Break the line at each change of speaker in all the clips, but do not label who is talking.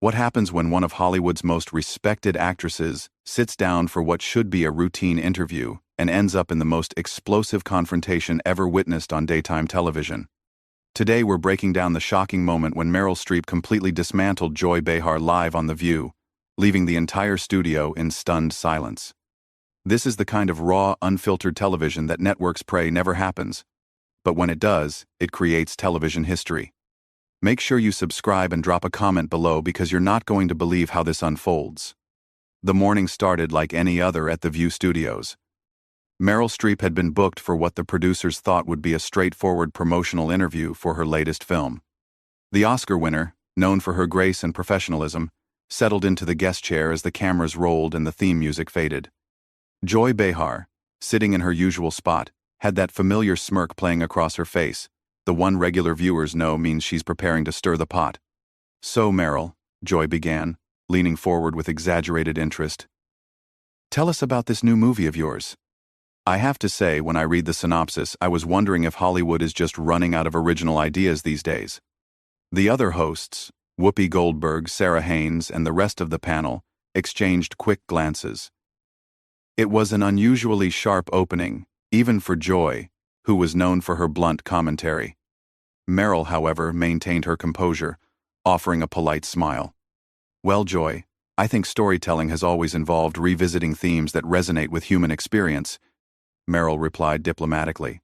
What happens when one of Hollywood's most respected actresses sits down for what should be a routine interview and ends up in the most explosive confrontation ever witnessed on daytime television? Today we're breaking down the shocking moment when Meryl Streep completely dismantled Joy Behar live on The View, leaving the entire studio in stunned silence. This is the kind of raw, unfiltered television that networks pray never happens. But when it does, it creates television history. Make sure you subscribe and drop a comment below because you're not going to believe how this unfolds. The morning started like any other at The View studios. Meryl Streep had been booked for what the producers thought would be a straightforward promotional interview for her latest film. The Oscar winner, known for her grace and professionalism, settled into the guest chair as the cameras rolled and the theme music faded. Joy Behar, sitting in her usual spot, had that familiar smirk playing across her face. The one regular viewers know means she's preparing to stir the pot. "So, Meryl," Joy began, leaning forward with exaggerated interest. "Tell us about this new movie of yours. I have to say, when I read the synopsis, I was wondering if Hollywood is just running out of original ideas these days." The other hosts, Whoopi Goldberg, Sarah Haynes, and the rest of the panel, exchanged quick glances. It was an unusually sharp opening, even for Joy, who was known for her blunt commentary. Meryl, however, maintained her composure, offering a polite smile. "Well, Joy, I think storytelling has always involved revisiting themes that resonate with human experience," Meryl replied diplomatically.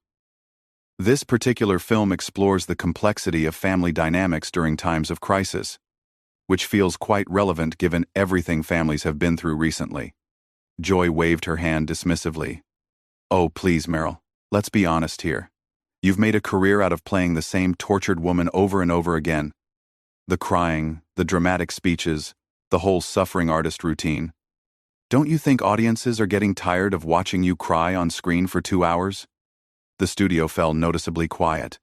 "This particular film explores the complexity of family dynamics during times of crisis, which feels quite relevant given everything families have been through recently." Joy waved her hand dismissively. "Oh, please, Meryl. Let's be honest here. You've made a career out of playing the same tortured woman over and over again. The crying, the dramatic speeches, the whole suffering artist routine. Don't you think audiences are getting tired of watching you cry on screen for 2 hours?" The studio fell noticeably quiet.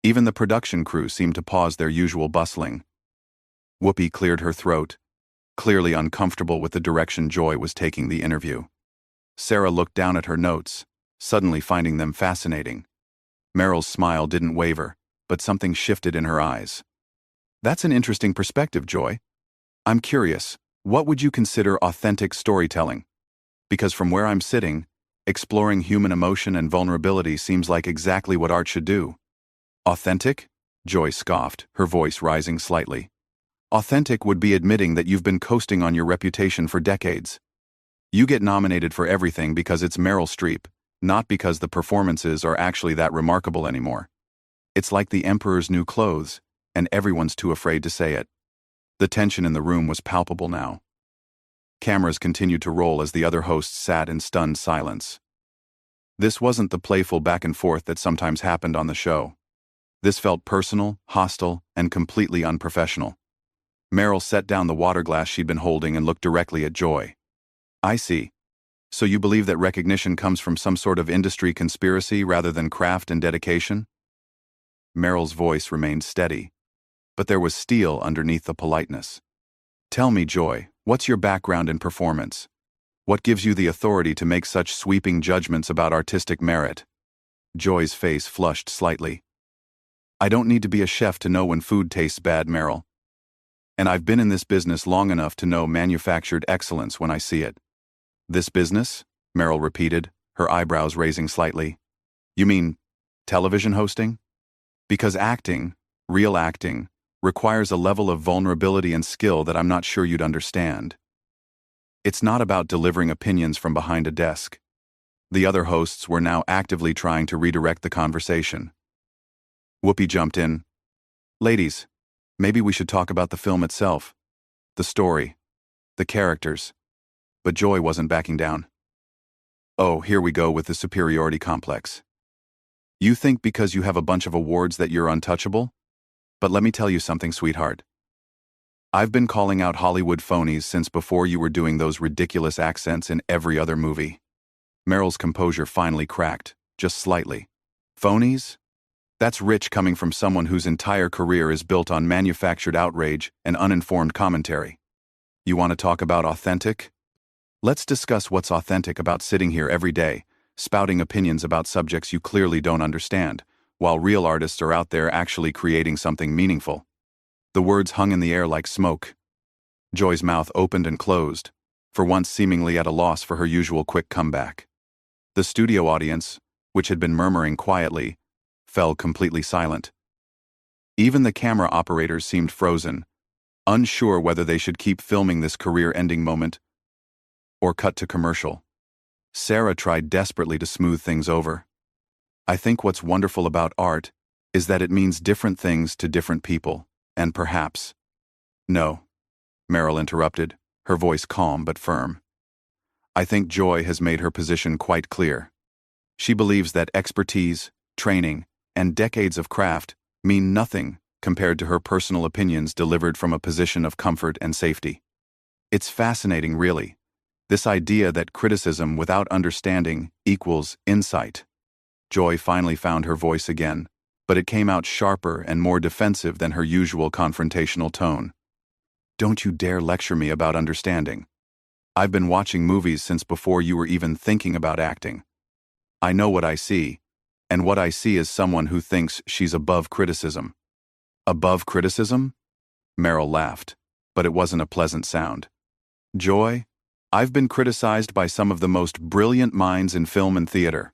Even the production crew seemed to pause their usual bustling. Whoopi cleared her throat, clearly uncomfortable with the direction Joy was taking the interview. Sarah looked down at her notes, suddenly finding them fascinating. Meryl's smile didn't waver, but something shifted in her eyes. "That's an interesting perspective, Joy. I'm curious, what would you consider authentic storytelling? Because from where I'm sitting, exploring human emotion and vulnerability seems like exactly what art should do." "Authentic?" Joy scoffed, her voice rising slightly. "Authentic would be admitting that you've been coasting on your reputation for decades. You get nominated for everything because it's Meryl Streep, not because the performances are actually that remarkable anymore. It's like the emperor's new clothes, and everyone's too afraid to say it." The tension in the room was palpable now. Cameras continued to roll as the other hosts sat in stunned silence. This wasn't the playful back and forth that sometimes happened on the show. This felt personal, hostile, and completely unprofessional. Meryl set down the water glass she'd been holding and looked directly at Joy. "I see. So you believe that recognition comes from some sort of industry conspiracy rather than craft and dedication?" Meryl's voice remained steady, but there was steel underneath the politeness. "Tell me, Joy, what's your background in performance? What gives you the authority to make such sweeping judgments about artistic merit?" Joy's face flushed slightly. "I don't need to be a chef to know when food tastes bad, Meryl. And I've been in this business long enough to know manufactured excellence when I see it." "This business?" Meryl repeated, her eyebrows raising slightly. "You mean television hosting? Because acting, real acting, requires a level of vulnerability and skill that I'm not sure you'd understand. It's not about delivering opinions from behind a desk." The other hosts were now actively trying to redirect the conversation. Whoopi jumped in. "Ladies, maybe we should talk about the film itself. The story. The characters." But Joy wasn't backing down. "Oh, here we go with the superiority complex. You think because you have a bunch of awards that you're untouchable? But let me tell you something, sweetheart. I've been calling out Hollywood phonies since before you were doing those ridiculous accents in every other movie." Meryl's composure finally cracked, just slightly. "Phonies? That's rich coming from someone whose entire career is built on manufactured outrage and uninformed commentary. You want to talk about authentic? Let's discuss what's authentic about sitting here every day, spouting opinions about subjects you clearly don't understand, while real artists are out there actually creating something meaningful." The words hung in the air like smoke. Joy's mouth opened and closed, for once seemingly at a loss for her usual quick comeback. The studio audience, which had been murmuring quietly, fell completely silent. Even the camera operators seemed frozen, unsure whether they should keep filming this career-ending moment or cut to commercial. Sarah tried desperately to smooth things over. I think what's wonderful about art is that it means different things to different people, and perhaps— No, Meryl interrupted, her voice calm but firm. I think Joy has made her position quite clear. She believes that expertise, training, and decades of craft mean nothing compared to her personal opinions delivered from a position of comfort and safety. It's fascinating, really, this idea that criticism without understanding equals insight. Joy finally found her voice again, but it came out sharper and more defensive than her usual confrontational tone. Don't you dare lecture me about understanding. I've been watching movies since before you were even thinking about acting. I know what I see, and what I see is someone who thinks she's above criticism. Above criticism? Meryl laughed, but it wasn't a pleasant sound. Joy, I've been criticized by some of the most brilliant minds in film and theater.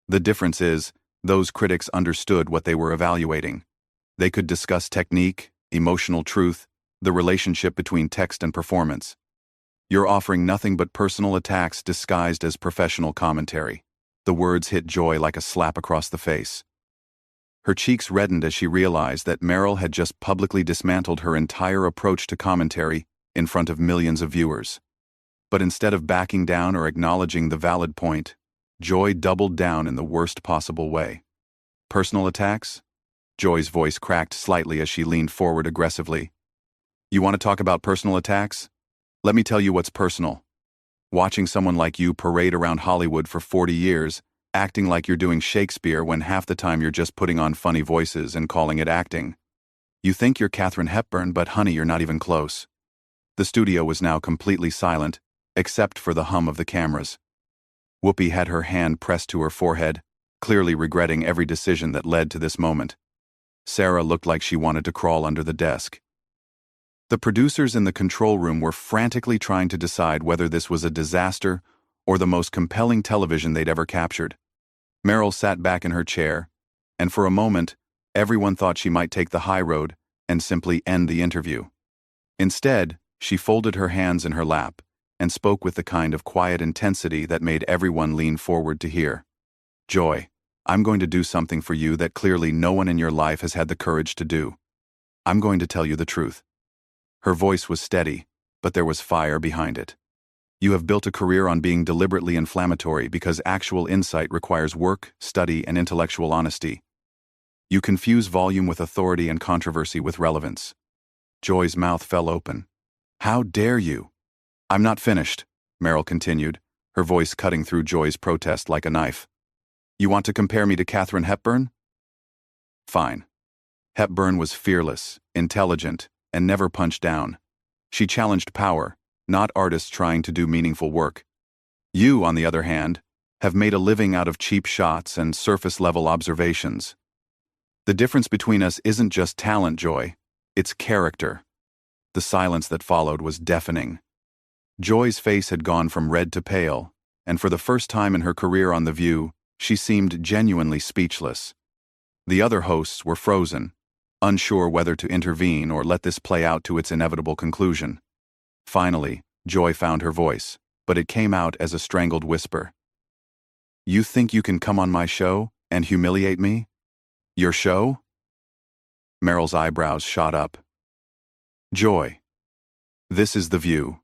The difference is, those critics understood what they were evaluating. They could discuss technique, emotional truth, the relationship between text and performance. You're offering nothing but personal attacks disguised as professional commentary. The words hit Joy like a slap across the face. Her cheeks reddened as she realized that Meryl had just publicly dismantled her entire approach to commentary in front of millions of viewers. But instead of backing down or acknowledging the valid point, Joy doubled down in the worst possible way. Personal attacks? Joy's voice cracked slightly as she leaned forward aggressively. You want to talk about personal attacks? Let me tell you what's personal. Watching someone like you parade around Hollywood for 40 years, acting like you're doing Shakespeare when half the time you're just putting on funny voices and calling it acting. You think you're Katharine Hepburn, but honey, you're not even close. The studio was now completely silent, except for the hum of the cameras. Whoopi had her hand pressed to her forehead, clearly regretting every decision that led to this moment. Sarah looked like she wanted to crawl under the desk. The producers in the control room were frantically trying to decide whether this was a disaster or the most compelling television they'd ever captured. Meryl sat back in her chair, and for a moment, everyone thought she might take the high road and simply end the interview. Instead, she folded her hands in her lap and spoke with the kind of quiet intensity that made everyone lean forward to hear. Joy, I'm going to do something for you that clearly no one in your life has had the courage to do. I'm going to tell you the truth. Her voice was steady, but there was fire behind it. You have built a career on being deliberately inflammatory because actual insight requires work, study, and intellectual honesty. You confuse volume with authority and controversy with relevance. Joy's mouth fell open. How dare you? I'm not finished, Meryl continued, her voice cutting through Joy's protest like a knife. You want to compare me to Katharine Hepburn? Fine. Hepburn was fearless, intelligent, and never punched down. She challenged power, not artists trying to do meaningful work. You, on the other hand, have made a living out of cheap shots and surface-level observations. The difference between us isn't just talent, Joy, it's character. The silence that followed was deafening. Joy's face had gone from red to pale, and for the first time in her career on The View, she seemed genuinely speechless. The other hosts were frozen, unsure whether to intervene or let this play out to its inevitable conclusion. Finally, Joy found her voice, but it came out as a strangled whisper. You think you can come on my show and humiliate me? Your show? Meryl's eyebrows shot up. Joy, this is The View.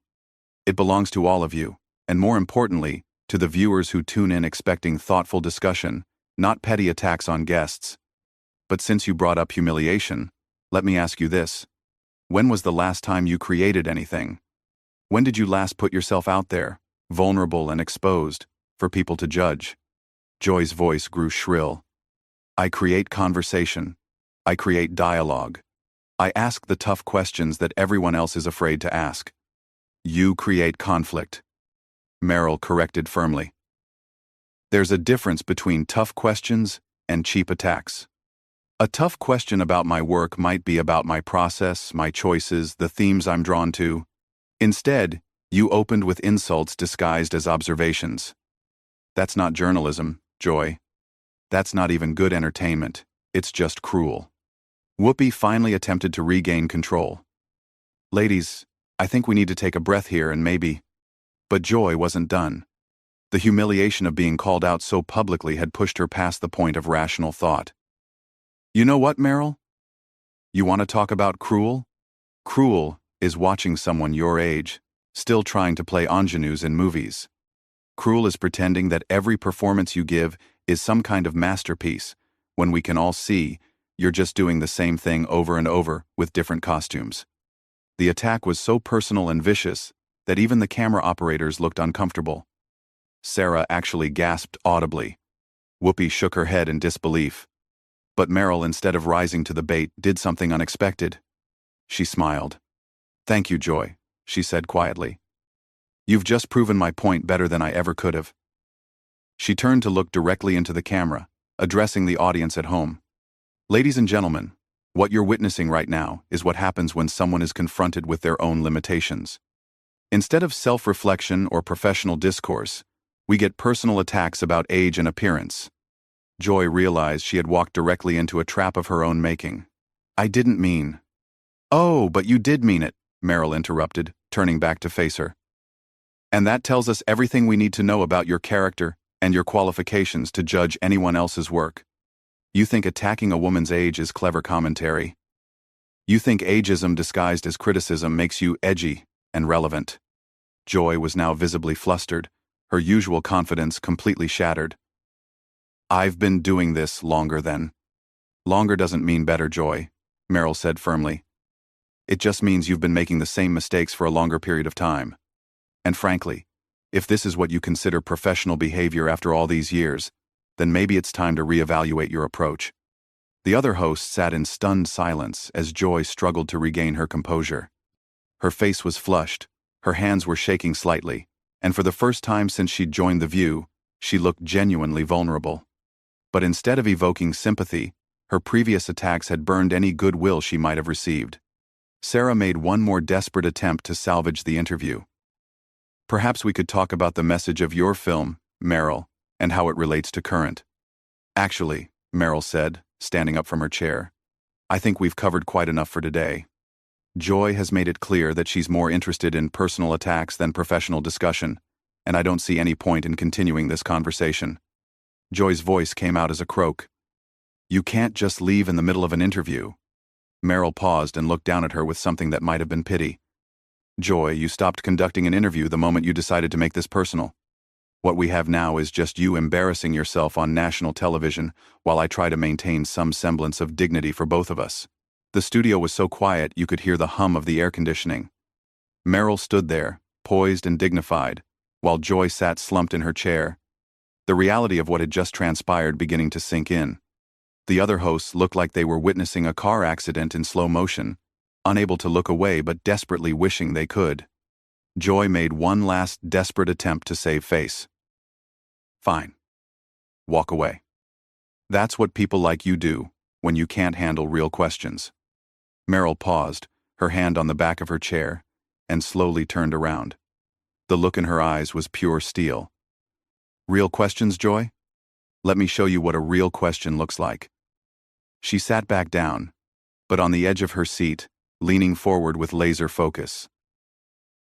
It belongs to all of you, and more importantly, to the viewers who tune in expecting thoughtful discussion, not petty attacks on guests. But since you brought up humiliation, let me ask you this. When was the last time you created anything? When did you last put yourself out there, vulnerable and exposed, for people to judge? Joy's voice grew shrill. I create conversation. I create dialogue. I ask the tough questions that everyone else is afraid to ask. You create conflict. Meryl corrected firmly. There's a difference between tough questions and cheap attacks. A tough question about my work might be about my process, my choices, the themes I'm drawn to. Instead, you opened with insults disguised as observations. That's not journalism, Joy. That's not even good entertainment. It's just cruel. Whoopi finally attempted to regain control. Ladies, I think we need to take a breath here and maybe... But Joy wasn't done. The humiliation of being called out so publicly had pushed her past the point of rational thought. You know what, Meryl? You want to talk about cruel? Cruel is watching someone your age, still trying to play ingenues in movies. Cruel is pretending that every performance you give is some kind of masterpiece, when we can all see you're just doing the same thing over and over with different costumes. The attack was so personal and vicious that even the camera operators looked uncomfortable. Sarah actually gasped audibly. Whoopi shook her head in disbelief. But Meryl, instead of rising to the bait, did something unexpected. She smiled. Thank you, Joy, she said quietly. You've just proven my point better than I ever could have. She turned to look directly into the camera, addressing the audience at home. Ladies and gentlemen, what you're witnessing right now is what happens when someone is confronted with their own limitations. Instead of self-reflection or professional discourse, we get personal attacks about age and appearance. Joy realized she had walked directly into a trap of her own making. I didn't mean... Oh, but you did mean it, Meryl interrupted, turning back to face her. And that tells us everything we need to know about your character and your qualifications to judge anyone else's work. You think attacking a woman's age is clever commentary. You think ageism disguised as criticism makes you edgy and relevant. Joy was now visibly flustered, her usual confidence completely shattered. I've been doing this longer than... Longer doesn't mean better, Joy, Meryl said firmly. It just means you've been making the same mistakes for a longer period of time. And frankly, if this is what you consider professional behavior after all these years, then maybe it's time to reevaluate your approach. The other host sat in stunned silence as Joy struggled to regain her composure. Her face was flushed, her hands were shaking slightly, and for the first time since she'd joined The View, she looked genuinely vulnerable. But instead of evoking sympathy, her previous attacks had burned any goodwill she might have received. Sarah made one more desperate attempt to salvage the interview. Perhaps we could talk about the message of your film, Meryl, and how it relates to current. Actually, Meryl said, standing up from her chair, I think we've covered quite enough for today. Joy has made it clear that she's more interested in personal attacks than professional discussion, and I don't see any point in continuing this conversation. Joy's voice came out as a croak. You can't just leave in the middle of an interview. Meryl paused and looked down at her with something that might have been pity. Joy, you stopped conducting an interview the moment you decided to make this personal. What we have now is just you embarrassing yourself on national television while I try to maintain some semblance of dignity for both of us. The studio was so quiet you could hear the hum of the air conditioning. Meryl stood there, poised and dignified, while Joy sat slumped in her chair, the reality of what had just transpired beginning to sink in. The other hosts looked like they were witnessing a car accident in slow motion, unable to look away but desperately wishing they could. Joy made one last desperate attempt to save face. Fine. Walk away. That's what people like you do when you can't handle real questions. Meryl paused, her hand on the back of her chair, and slowly turned around. The look in her eyes was pure steel. Real questions, Joy? Let me show you what a real question looks like. She sat back down, but on the edge of her seat, leaning forward with laser focus.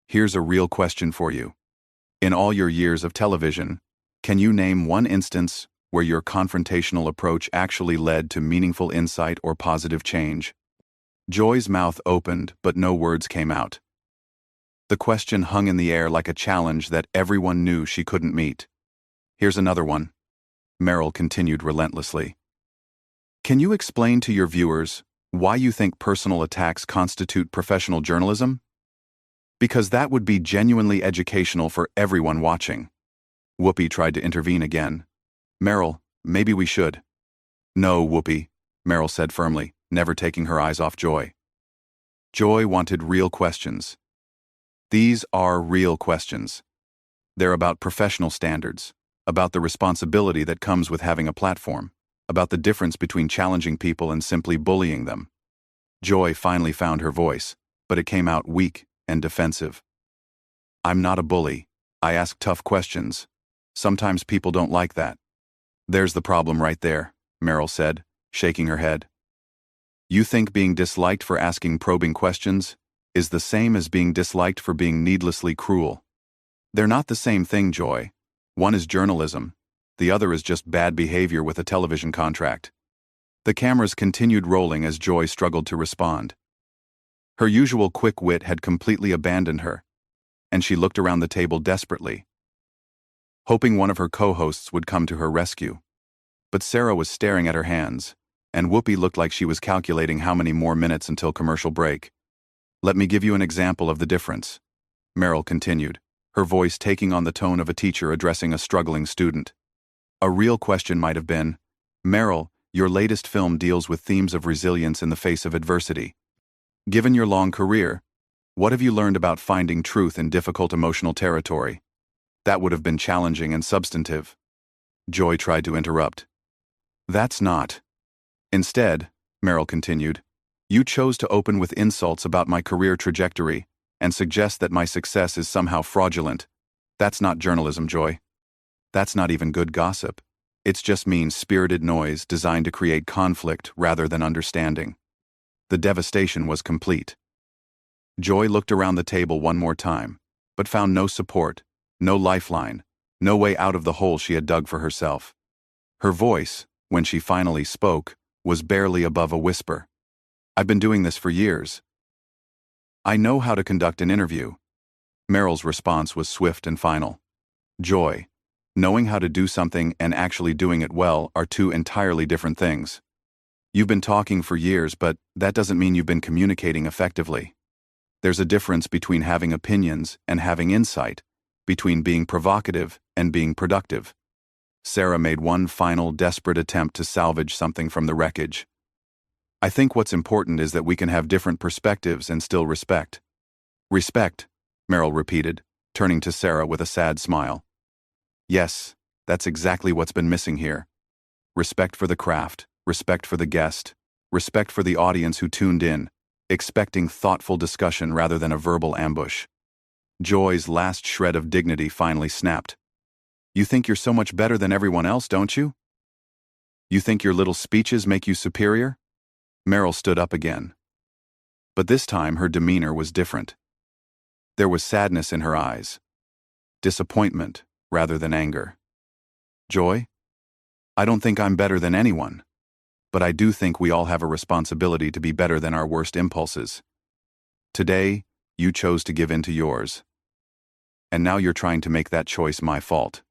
Here's a real question for you. In all your years of television, can you name one instance where your confrontational approach actually led to meaningful insight or positive change? Joy's mouth opened, but no words came out. The question hung in the air like a challenge that everyone knew she couldn't meet. Here's another one. Meryl continued relentlessly. Can you explain to your viewers why you think personal attacks constitute professional journalism? Because that would be genuinely educational for everyone watching. Whoopi tried to intervene again. Meryl, maybe we should. No, Whoopi, Meryl said firmly, never taking her eyes off Joy. Joy wanted real questions. These are real questions. They're about professional standards, about the responsibility that comes with having a platform. about the difference between challenging people and simply bullying them. Joy finally found her voice, but it came out weak and defensive. "I'm not a bully. I ask tough questions. Sometimes people don't like that." "There's the problem right there," Meryl said, shaking her head. "You think being disliked for asking probing questions is the same as being disliked for being needlessly cruel. They're not the same thing, Joy. One is journalism, the other is just bad behavior with a television contract." The cameras continued rolling as Joy struggled to respond. Her usual quick wit had completely abandoned her, and she looked around the table desperately, hoping one of her co-hosts would come to her rescue. But Sarah was staring at her hands, and Whoopi looked like she was calculating how many more minutes until commercial break. "Let me give you an example of the difference," Meryl continued, her voice taking on the tone of a teacher addressing a struggling student. A real question might have been, "Meryl, your latest film deals with themes of resilience in the face of adversity. Given your long career, what have you learned about finding truth in difficult emotional territory?" That would have been challenging and substantive. Joy tried to interrupt. "That's not." "Instead," Meryl continued, "you chose to open with insults about my career trajectory and suggest that my success is somehow fraudulent. That's not journalism, Joy. That's not even good gossip. It's just mean-spirited noise designed to create conflict rather than understanding." The devastation was complete. Joy looked around the table one more time, but found no support, no lifeline, no way out of the hole she had dug for herself. Her voice, when she finally spoke, was barely above a whisper. "I've been doing this for years. I know how to conduct an interview." Meryl's response was swift and final. "Joy, knowing how to do something and actually doing it well are two entirely different things. You've been talking for years, but that doesn't mean you've been communicating effectively. There's a difference between having opinions and having insight, between being provocative and being productive." Sarah made one final, desperate attempt to salvage something from the wreckage. "I think what's important is that we can have different perspectives and still respect." "Respect," Meryl repeated, turning to Sarah with a sad smile. "Yes, that's exactly what's been missing here. Respect for the craft, respect for the guest, respect for the audience who tuned in, expecting thoughtful discussion rather than a verbal ambush." Joy's last shred of dignity finally snapped. "You think you're so much better than everyone else, don't you? You think your little speeches make you superior?" Meryl stood up again. But this time her demeanor was different. There was sadness in her eyes. Disappointment rather than anger. "Joy, I don't think I'm better than anyone, but I do think we all have a responsibility to be better than our worst impulses. Today, you chose to give in to yours. And now you're trying to make that choice my fault."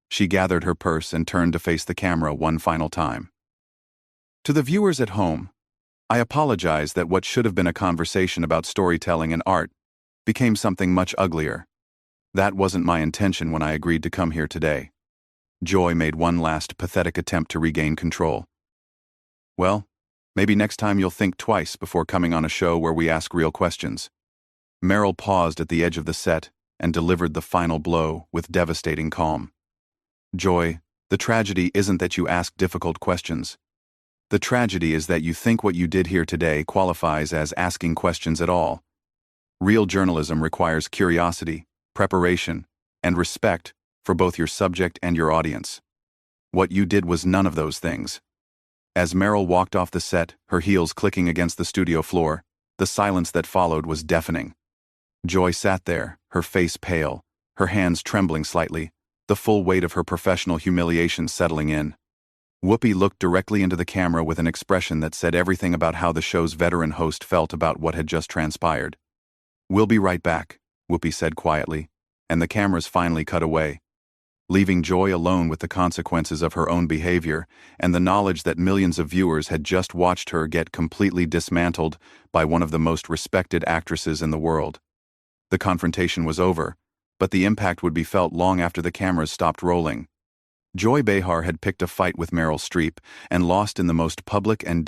She gathered her purse and turned to face the camera one final time. "To the viewers at home, I apologize that what should have been a conversation about storytelling and art became something much uglier. That wasn't my intention when I agreed to come here today." Joy made one last pathetic attempt to regain control. "Well, maybe next time you'll think twice before coming on a show where we ask real questions." Meryl paused at the edge of the set and delivered the final blow with devastating calm. "Joy, the tragedy isn't that you ask difficult questions. The tragedy is that you think what you did here today qualifies as asking questions at all. Real journalism requires curiosity, preparation, and respect for both your subject and your audience. What you did was none of those things." As Meryl walked off the set, her heels clicking against the studio floor, the silence that followed was deafening. Joy sat there, her face pale, her hands trembling slightly, the full weight of her professional humiliation settling in. Whoopi looked directly into the camera with an expression that said everything about how the show's veteran host felt about what had just transpired. "We'll be right back," Whoopi said quietly, and the cameras finally cut away, leaving Joy alone with the consequences of her own behavior and the knowledge that millions of viewers had just watched her get completely dismantled by one of the most respected actresses in the world. The confrontation was over, but the impact would be felt long after the cameras stopped rolling. Joy Behar had picked a fight with Meryl Streep and lost in the most public and